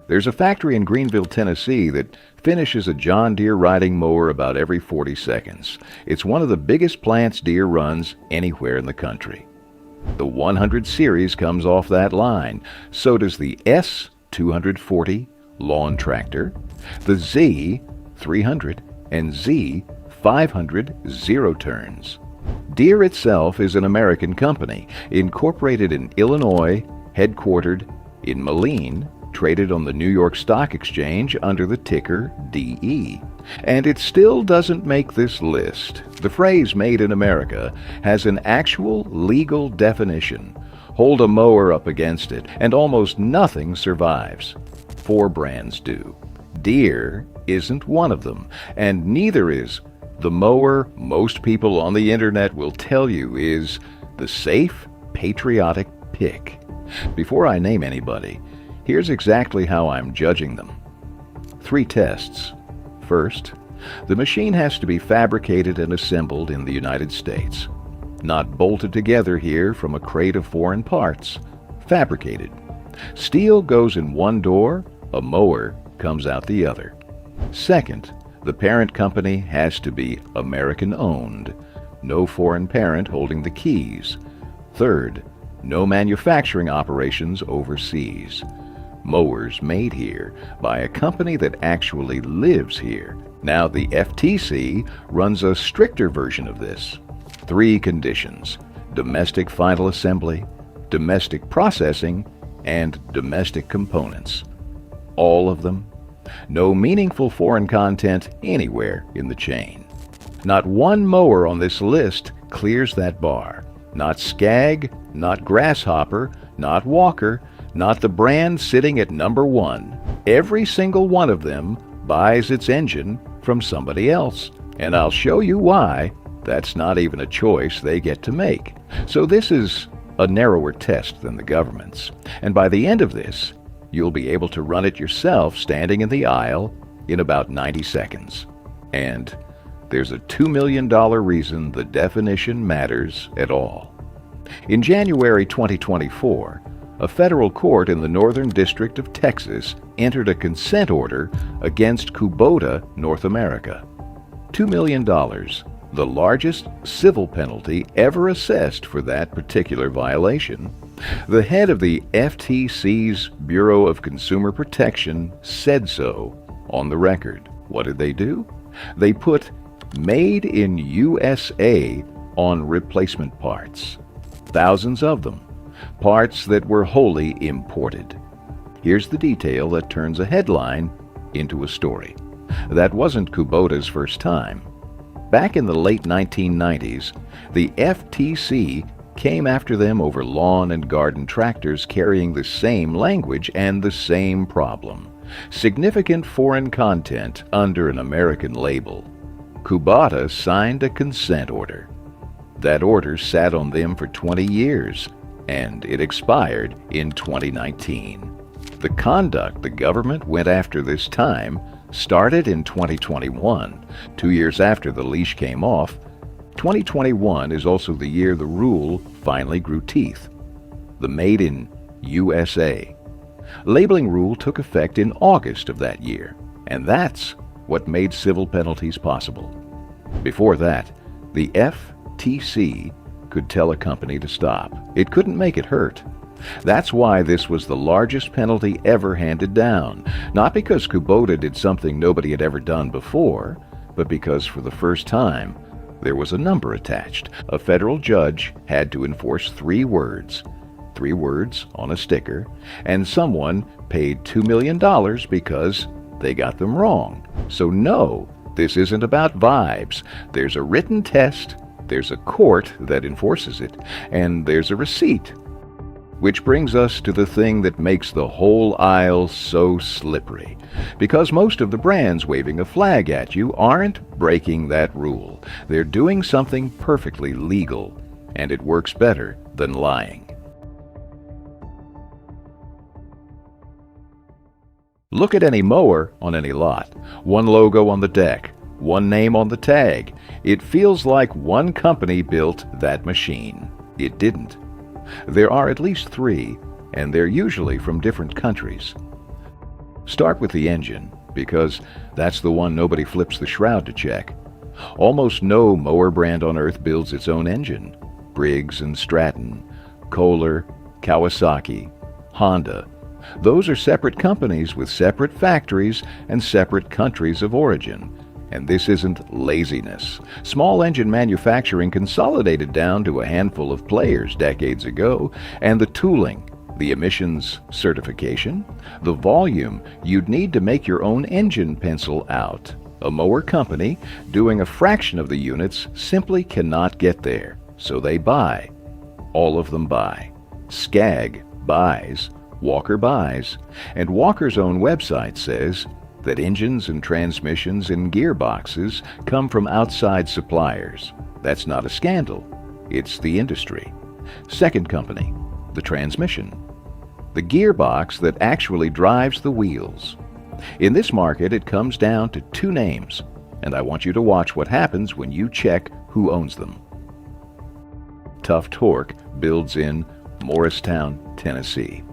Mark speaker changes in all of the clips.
Speaker 1: There's a factory in Greenville, Tennessee that finishes a John Deere riding mower about every 40 seconds. It's one of the biggest plants Deere runs anywhere in the country. The 100 series comes off that line. So does the S240 lawn tractor, the Z300 and Z500 zero turns. Deere itself is an American company, incorporated in Illinois, headquartered in Moline, traded on the New York Stock Exchange under the ticker DE. And it still doesn't make this list. The phrase "made in America" has an actual legal definition. Hold a mower up against it, and almost nothing survives. 4 brands do. Deere isn't one of them, and neither is the mower most people on the internet will tell you is the safe, patriotic pick. Before I name anybody, here's exactly how I'm judging them. 3 tests. First, the machine has to be fabricated and assembled in the United States, not bolted together here from a crate of foreign parts. Fabricated. Steel goes in one door, a mower comes out the other. Second, the parent company has to be American-owned. No foreign parent holding the keys. Third, no manufacturing operations overseas. Mowers made here by a company that actually lives here. Now the FTC runs a stricter version of this. 3 conditions: domestic final assembly, domestic processing, and domestic components. All of them. No meaningful foreign content anywhere in the chain. Not one mower on this list clears that bar. Not Scag, not Grasshopper, not Walker, not the brand sitting at number 1. Every single one of them buys its engine from somebody else. And I'll show you why that's not even a choice they get to make. So this is a narrower test than the government's. And by the end of this, you'll be able to run it yourself standing in the aisle in about 90 seconds. And there's a $2 million reason the definition matters at all. In January 2024, a federal court in the Northern District of Texas entered a consent order against Kubota North America. $2 million, the largest civil penalty ever assessed for that particular violation. The head of the FTC's Bureau of Consumer Protection said so on the record. What did they do? They put "Made in USA" on replacement parts. Thousands of them. Parts that were wholly imported. Here's the detail that turns a headline into a story. That wasn't Kubota's first time. Back in the late 1990s, the FTC came after them over lawn and garden tractors carrying the same language and the same problem: significant foreign content under an American label. Kubota signed a consent order. That order sat on them for 20 years, and it expired in 2019. The conduct the government went after this time started in 2021, 2 years after the leash came off. 2021 is also the year the rule finally grew teeth. The Made in USA labeling rule took effect in August of that year, and that's what made civil penalties possible. Before that, the FTC could tell a company to stop. It couldn't make it hurt. That's why this was the largest penalty ever handed down, not because Kubota did something nobody had ever done before, but because for the first time, there was a number attached. A federal judge had to enforce 3 words. 3 words on a sticker, and someone paid $2 million because they got them wrong. So no, this isn't about vibes. There's a written test, there's a court that enforces it, and there's a receipt. Which brings us to the thing that makes the whole aisle so slippery. Because most of the brands waving a flag at you aren't breaking that rule. They're doing something perfectly legal, and it works better than lying. Look at any mower on any lot. One logo on the deck, one name on the tag. It feels like one company built that machine. It didn't. There are at least 3, and they're usually from different countries. Start with the engine, because that's the one nobody flips the shroud to check. Almost no mower brand on earth builds its own engine. Briggs & Stratton, Kohler, Kawasaki, Honda. Those are separate companies with separate factories and separate countries of origin. And this isn't laziness. Small engine manufacturing consolidated down to a handful of players decades ago, and the tooling, the emissions certification, the volume you'd need to make your own engine pencil out. A mower company doing a fraction of the units simply cannot get there, so they buy. All of them buy. Scag buys, Walker buys, and Walker's own website says that engines and transmissions and gearboxes come from outside suppliers. That's not a scandal. It's the industry. Second company, the transmission. The gearbox that actually drives the wheels. In this market, it comes down to two names, and I want you to watch what happens when you check who owns them. Tough Torque builds in Morristown, Tennessee.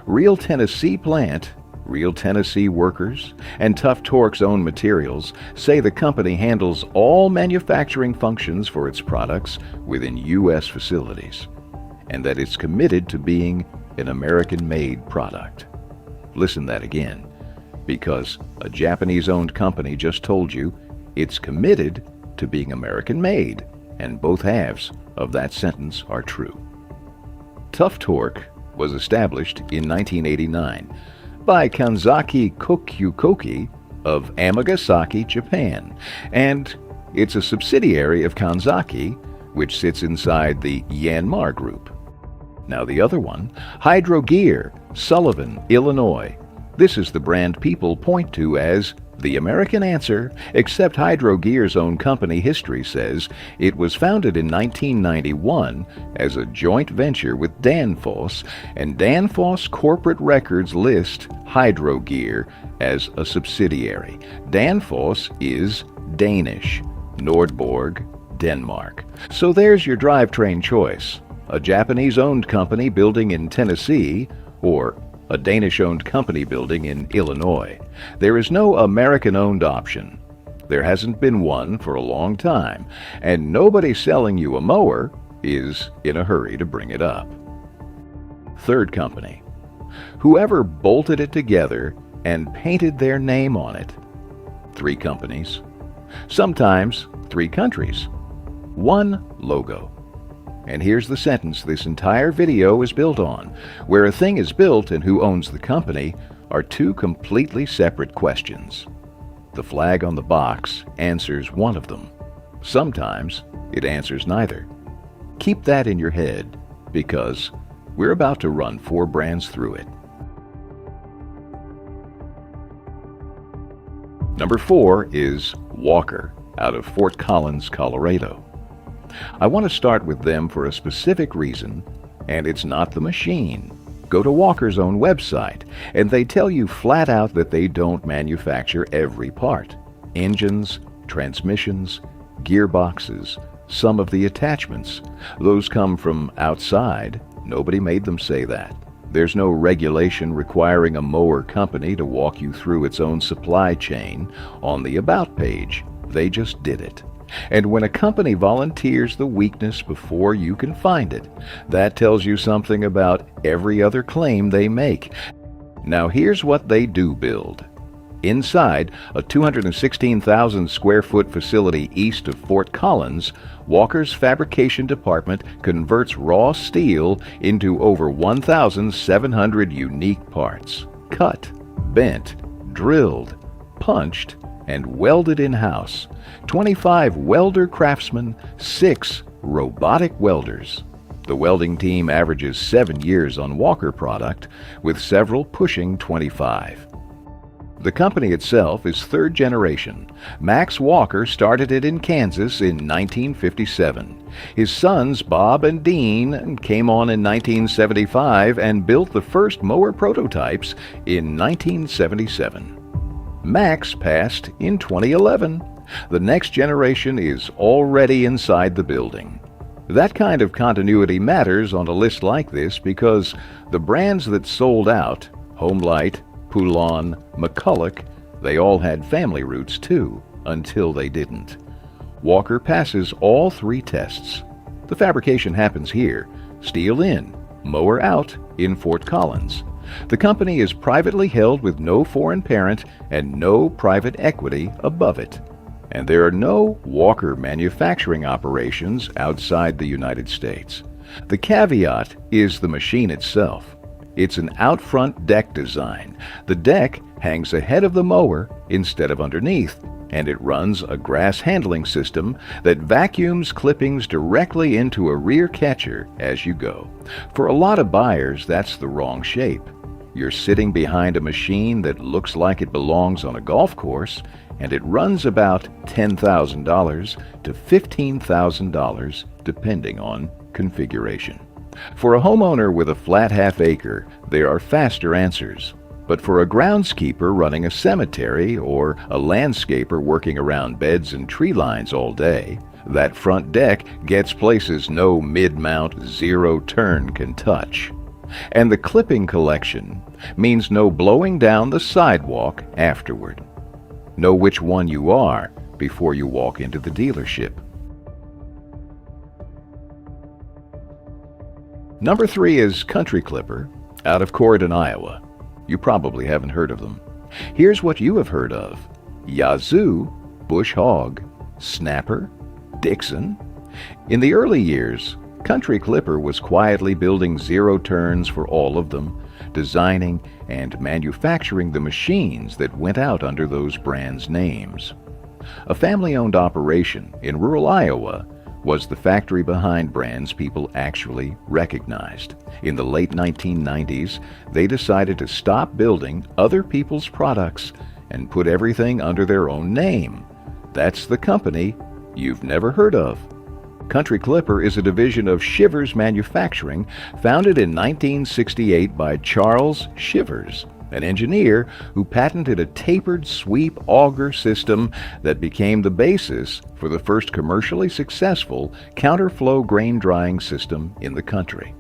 Speaker 1: Real Tennessee plant, real Tennessee workers, and Tough Torque's own materials say the company handles all manufacturing functions for its products within U.S. facilities, and that it's committed to being an American-made product. Listen that again, because a Japanese-owned company just told you it's committed to being American-made, and both halves of that sentence are true. Tough Torque was established in 1989 by Kanzaki Kokyukoki of Amagasaki, Japan, and it's a subsidiary of Kanzaki, which sits inside the Yanmar Group. Now the other one, Hydro Gear, Sullivan, Illinois. This is the brand people point to as the American answer, except Hydro Gear's own company history says it was founded in 1991 as a joint venture with Danfoss, and Danfoss corporate records list Hydro Gear as a subsidiary. Danfoss is Danish, Nordborg, Denmark. So there's your drivetrain choice. A Japanese-owned company building in Tennessee, or a Danish-owned company building in Illinois. There is no American-owned option. There hasn't been one for a long time, and nobody selling you a mower is in a hurry to bring it up. Third company. Whoever bolted it together and painted their name on it. Three companies. Sometimes three countries. One logo. And here's the sentence this entire video is built on. Where a thing is built and who owns the company are two completely separate questions. The flag on the box answers one of them. Sometimes it answers neither. Keep that in your head, because we're about to run 4 brands through it. Number 4 is Walker, out of Fort Collins, Colorado. I want to start with them for a specific reason, and it's not the machine. Go to Walker's own website, and they tell you flat out that they don't manufacture every part. Engines, transmissions, gearboxes, some of the attachments. Those come from outside. Nobody made them say that. There's no regulation requiring a mower company to walk you through its own supply chain on the About page. They just did it. And when a company volunteers the weakness before you can find it, that tells you something about every other claim they make. Now here's what they do build. Inside a 216,000 square foot facility east of Fort Collins, Walker's fabrication department converts raw steel into over 1,700 unique parts. Cut, bent, drilled, punched, and welded in-house. 25 welder craftsmen, 6 robotic welders. The welding team averages 7 years on Walker product, with several pushing 25. The company itself is third generation. Max Walker started it in Kansas in 1957. His sons Bob and Dean came on in 1975 and built the first mower prototypes in 1977. Max passed in 2011. The next generation is already inside the building. That kind of continuity matters on a list like this because the brands that sold out, Homelight, Poulon, McCulloch, they all had family roots too, until they didn't. Walker passes all 3 tests. The fabrication happens here, steel in, mower out in Fort Collins. The company is privately held with no foreign parent and no private equity above it. And there are no Walker manufacturing operations outside the United States. The caveat is the machine itself. It's an out-front deck design. The deck hangs ahead of the mower instead of underneath, and it runs a grass handling system that vacuums clippings directly into a rear catcher as you go. For a lot of buyers, that's the wrong shape. You're sitting behind a machine that looks like it belongs on a golf course, and it runs about $10,000 to $15,000 depending on configuration. For a homeowner with a flat half-acre, there are faster answers. But for a groundskeeper running a cemetery or a landscaper working around beds and tree lines all day, that front deck gets places no mid-mount zero-turn can touch. And the clipping collection means no blowing down the sidewalk afterward. Know which one you are before you walk into the dealership. Number 3 is Country Clipper out of Corydon, Iowa. You probably haven't heard of them. Here's what you have heard of: Yazoo, Bush Hog, Snapper, Dixon. In the early years, Country Clipper was quietly building zero turns for all of them, designing and manufacturing the machines that went out under those brands' names. A family-owned operation in rural Iowa was the factory behind brands people actually recognized. In the late 1990s, they decided to stop building other people's products and put everything under their own name. That's the company you've never heard of. Country Clipper is a division of Shivers Manufacturing, founded in 1968 by Charles Shivers, an engineer who patented a tapered sweep auger system that became the basis for the first commercially successful counterflow grain drying system in the country.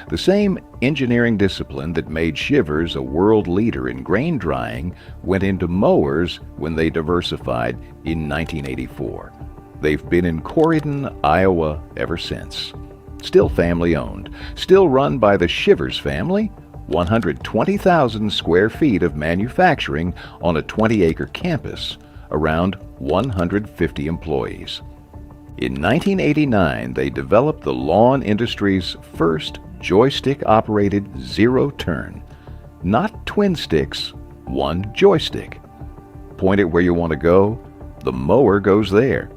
Speaker 1: The same engineering discipline that made Shivers a world leader in grain drying went into mowers when they diversified in 1984. They've been in Corydon, Iowa ever since. Still family-owned, still run by the Shivers family, 120,000 square feet of manufacturing on a 20-acre campus, around 150 employees. In 1989, they developed the lawn industry's first joystick-operated zero-turn. Not twin sticks, one joystick. Point it where you want to go, the mower goes there.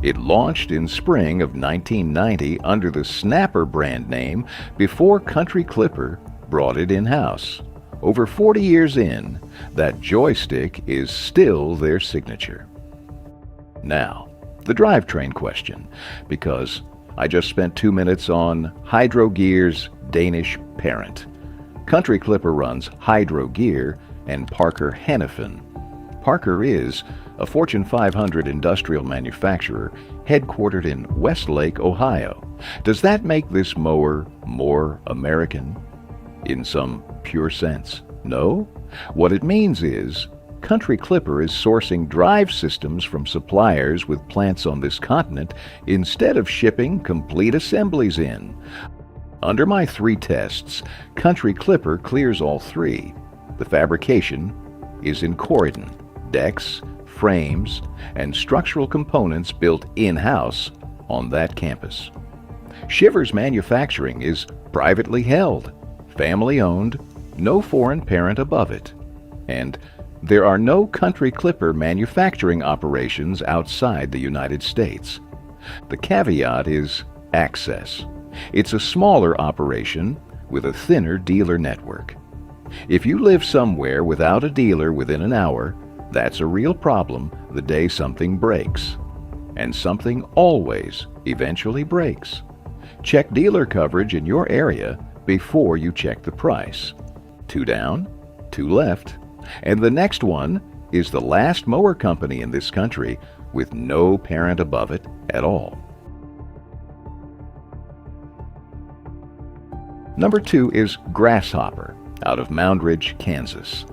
Speaker 1: It launched in spring of 1990 under the Snapper brand name before Country Clipper brought it in-house. Over 40 years in, that joystick is still their signature. Now, the drivetrain question, because I just spent 2 minutes on Hydro Gear's Danish parent. Country Clipper runs Hydro Gear and Parker Hannifin. Parker is a Fortune 500 industrial manufacturer headquartered in Westlake, Ohio. Does that make this mower more American? In some pure sense, no. What it means is Country Clipper is sourcing drive systems from suppliers with plants on this continent instead of shipping complete assemblies in. Under my 3 tests, Country Clipper clears all 3. The fabrication is in Corydon. Decks, frames, and structural components built in-house on that campus. Shivers Manufacturing is privately held, family-owned, no foreign parent above it. And there are no Country Clipper manufacturing operations outside the United States. The caveat is access. It's a smaller operation with a thinner dealer network. If you live somewhere without a dealer within an hour, that's a real problem the day something breaks. And something always eventually breaks. Check dealer coverage in your area before you check the price. 2 down, 2 left, and the next one is the last mower company in this country with no parent above it at all. Number 2 is Grasshopper out of Moundridge, Kansas.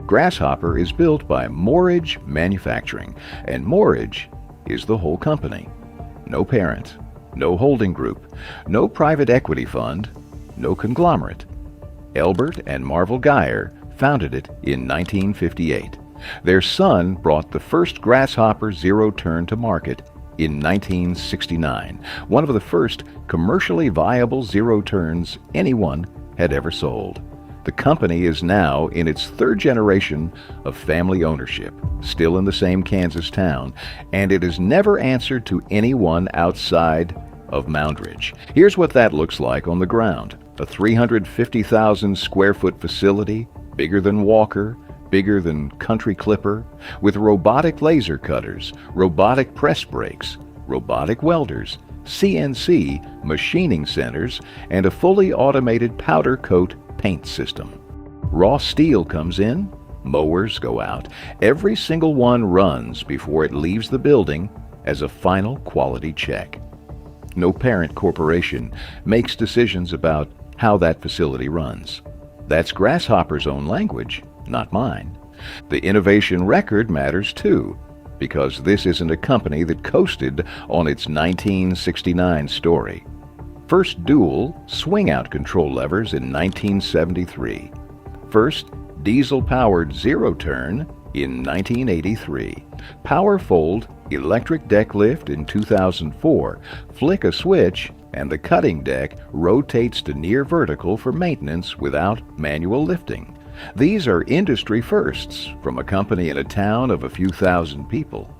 Speaker 1: Grasshopper is built by Mowerage Manufacturing, and Mowerage is the whole company. No parent, no holding group, no private equity fund, no conglomerate. Elbert and Marvel Geyer founded it in 1958. Their son brought the first Grasshopper zero-turn to market in 1969, one of the first commercially viable zero-turns anyone had ever sold. The company is now in its third generation of family ownership, still in the same Kansas town, and it has never answered to anyone outside of Moundridge. Here's what that looks like on the ground. A 350,000 square foot facility, bigger than Walker, bigger than Country Clipper, with robotic laser cutters, robotic press brakes, robotic welders, CNC machining centers, and a fully automated powder coat paint system. Raw steel comes in, mowers go out. Every single one runs before it leaves the building as a final quality check. No parent corporation makes decisions about how that facility runs. That's Grasshopper's own language, not mine. The innovation record matters too, because this isn't a company that coasted on its 1969 story. First dual swing-out control levers in 1973. First diesel-powered zero-turn in 1983. Power fold electric deck lift in 2004. Flick a switch and the cutting deck rotates to near vertical for maintenance without manual lifting. These are industry firsts from a company in a town of a few thousand people.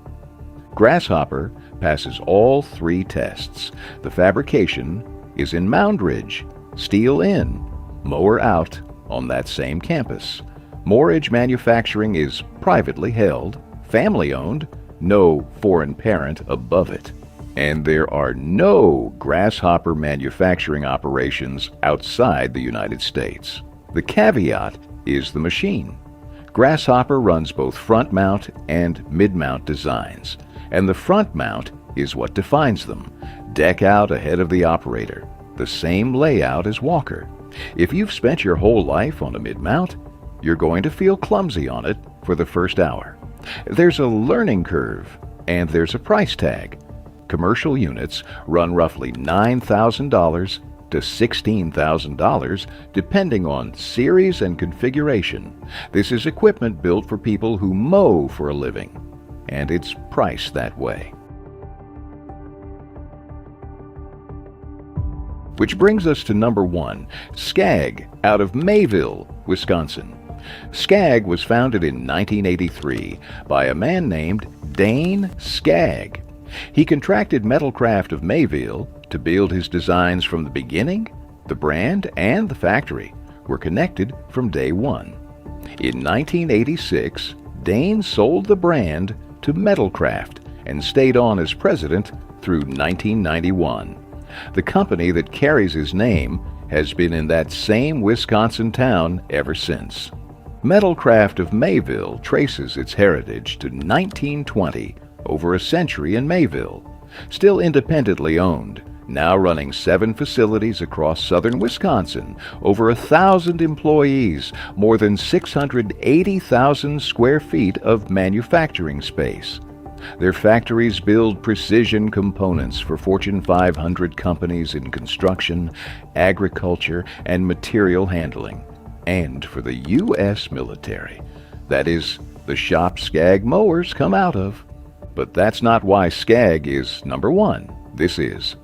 Speaker 1: Grasshopper passes all three tests. The fabrication is in Moundridge, steel in, mower out on that same campus. Mowerage Manufacturing is privately held, family owned, no foreign parent above it. And there are no Grasshopper manufacturing operations outside the United States. The caveat is the machine. Grasshopper runs both front mount and mid mount designs, and the front mount is what defines them. Deck out ahead of the operator, the same layout as Walker. If you've spent your whole life on a mid-mount, you're going to feel clumsy on it for the first hour. There's a learning curve, and there's a price tag. Commercial units run roughly $9,000 to $16,000 depending on series and configuration. This is equipment built for people who mow for a living, and it's priced that way. Which brings us to number 1, Scag, out of Mayville, Wisconsin. Scag was founded in 1983 by a man named Dane Scag. He contracted Metalcraft of Mayville to build his designs from the beginning. The brand and the factory were connected from day one. In 1986, Dane sold the brand to Metalcraft and stayed on as president through 1991. The company that carries his name has been in that same Wisconsin town ever since. Metalcraft of Mayville traces its heritage to 1920, over a century in Mayville. Still independently owned, now running 7 facilities across southern Wisconsin, over 1,000 employees, more than 680,000 square feet of manufacturing space. Their factories build precision components for Fortune 500 companies in construction, agriculture, and material handling, and for the U.S. military. That is, the shop Scag mowers come out of. But that's not why Scag is number 1. This is.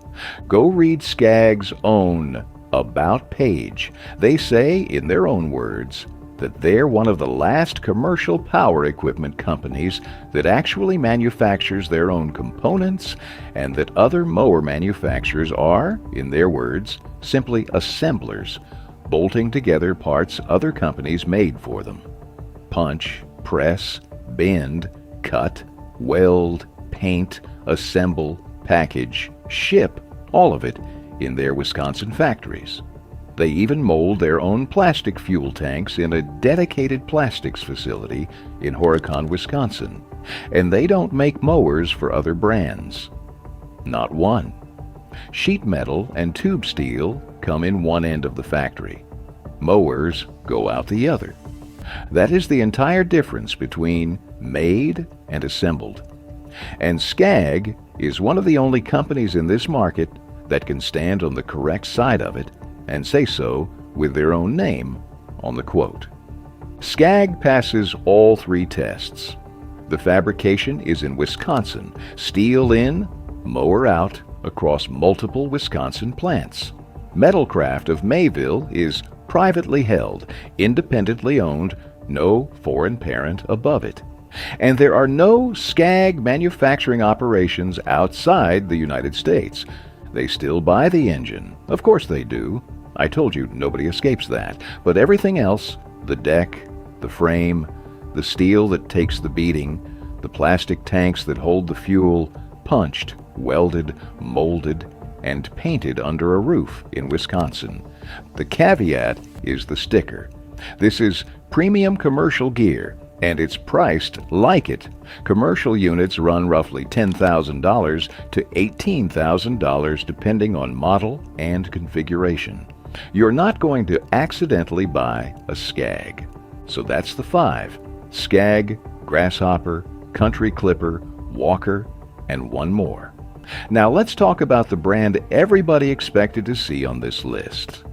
Speaker 1: Go read Scag's own About page. They say, in their own words, that they're one of the last commercial power equipment companies that actually manufactures their own components, and that other mower manufacturers are, in their words, simply assemblers, bolting together parts other companies made for them. Punch, press, bend, cut, weld, paint, assemble, package, ship, all of it in their Wisconsin factories. They even mold their own plastic fuel tanks in a dedicated plastics facility in Horicon, Wisconsin. And they don't make mowers for other brands. Not one. Sheet metal and tube steel come in one end of the factory. Mowers go out the other. That is the entire difference between made and assembled. And Scag is one of the only companies in this market that can stand on the correct side of it and say so with their own name on the quote. Scag passes all 3 tests. The fabrication is in Wisconsin, steel in, mower out, across multiple Wisconsin plants. Metalcraft of Mayville is privately held, independently owned, no foreign parent above it. And there are no Scag manufacturing operations outside the United States. They still buy the engine. Of course they do. I told you nobody escapes that. But everything else, the deck, the frame, the steel that takes the beating, the plastic tanks that hold the fuel, punched, welded, molded, and painted under a roof in Wisconsin. The caveat is the sticker. This is premium commercial gear, and it's priced like it. Commercial units run roughly $10,000 to $18,000 depending on model and configuration. You're not going to accidentally buy a Scag. So that's the 5. Scag, Grasshopper, Country Clipper, Walker, and one more. Now let's talk about the brand everybody expected to see on this list.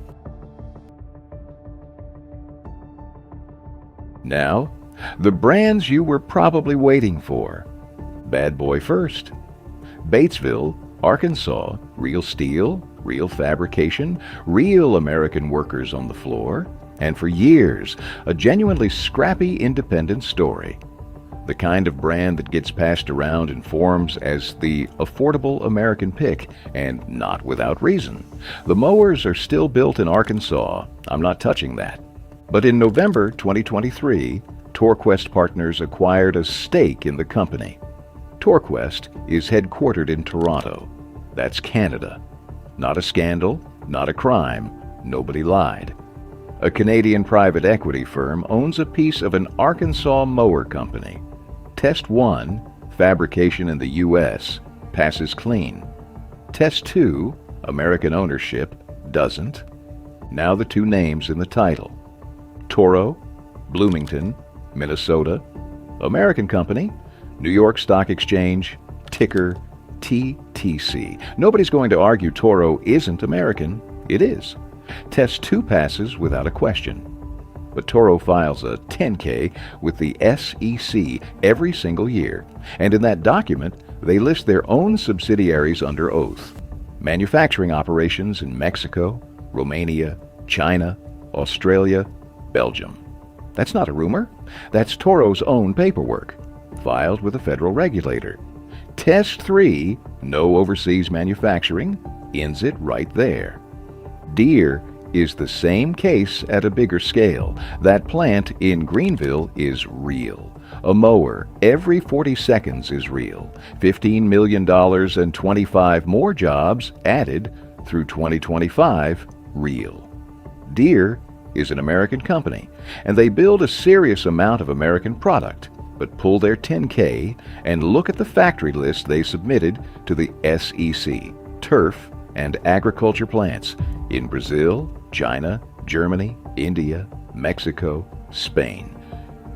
Speaker 1: Now, the brands you were probably waiting for. Bad boy first. Batesville, Arkansas, real steel, real fabrication, real American workers on the floor, and for years, a genuinely scrappy independent story. The kind of brand that gets passed around in forums as the affordable American pick, and not without reason. The Mowers are still built in Arkansas. I'm not touching that. But in November 2023, TorQuest Partners acquired a stake in the company. TorQuest is headquartered in Toronto. That's Canada. Not a scandal, not a crime, nobody lied. A Canadian private equity firm owns a piece of an Arkansas mower company. Test 1, fabrication in the U.S., passes clean. Test 2, American ownership, doesn't. Now the 2 names in the title. Toro, Bloomington, Minnesota, American company, New York Stock Exchange, ticker TTC. Nobody's going to argue Toro isn't American. It is. Test 2 passes without a question. But Toro files a 10K with the SEC every single year, and in that document, they list their own subsidiaries under oath. Manufacturing operations in Mexico, Romania, China, Australia, Belgium. That's not a rumor. That's Toro's own paperwork, filed with a federal regulator. Test 3, no overseas manufacturing, ends it right there. Deere is the same case at a bigger scale. That plant in Greenville is real. A mower every 40 seconds is real. $15 million and 25 more jobs added through 2025, real. Deere is an American company, and they build a serious amount of American product, but pull their 10K and look at the factory list they submitted to the SEC, turf and agriculture plants in Brazil, China, Germany, India, Mexico, Spain.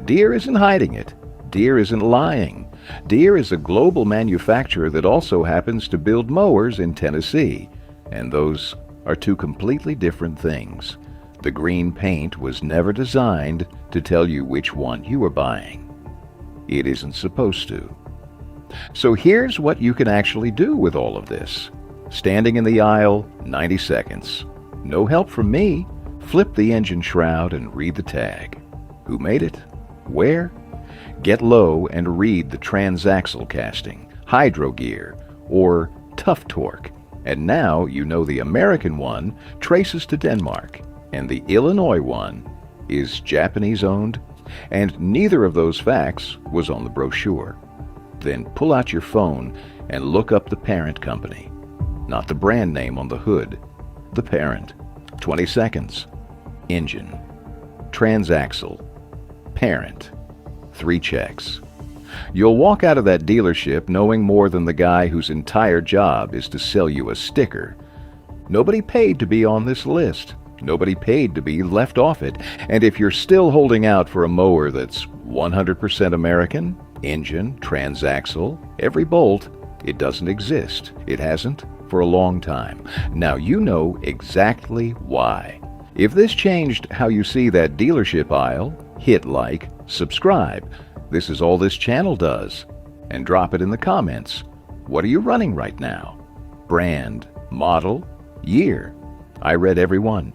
Speaker 1: Deere isn't hiding it. Deere isn't lying. Deere is a global manufacturer that also happens to build mowers in Tennessee, and those are 2 completely different things. The green paint was never designed to tell you which one you were buying. It isn't supposed to. So here's what you can actually do with all of this. Standing in the aisle, 90 seconds. No help from me. Flip the engine shroud and read the tag. Who made it? Where? Get low and read the transaxle casting, hydro gear, or tough torque. And now you know the American one traces to Denmark, and the Illinois one is Japanese-owned, and neither of those facts was on the brochure. Then pull out your phone and look up the parent company. Not the brand name on the hood. The parent. 20 seconds. Engine. Transaxle. Parent. 3 checks. You'll walk out of that dealership knowing more than the guy whose entire job is to sell you a sticker. Nobody paid to be on this list. Nobody paid to be left off it. And if you're still holding out for a mower that's 100% American, engine, transaxle, every bolt, it doesn't exist. It hasn't for a long time. Now you know exactly why. If this changed how you see that dealership aisle, hit like, subscribe. This is all this channel does. And drop it in the comments. What are you running right now? Brand, model, year. I read every one.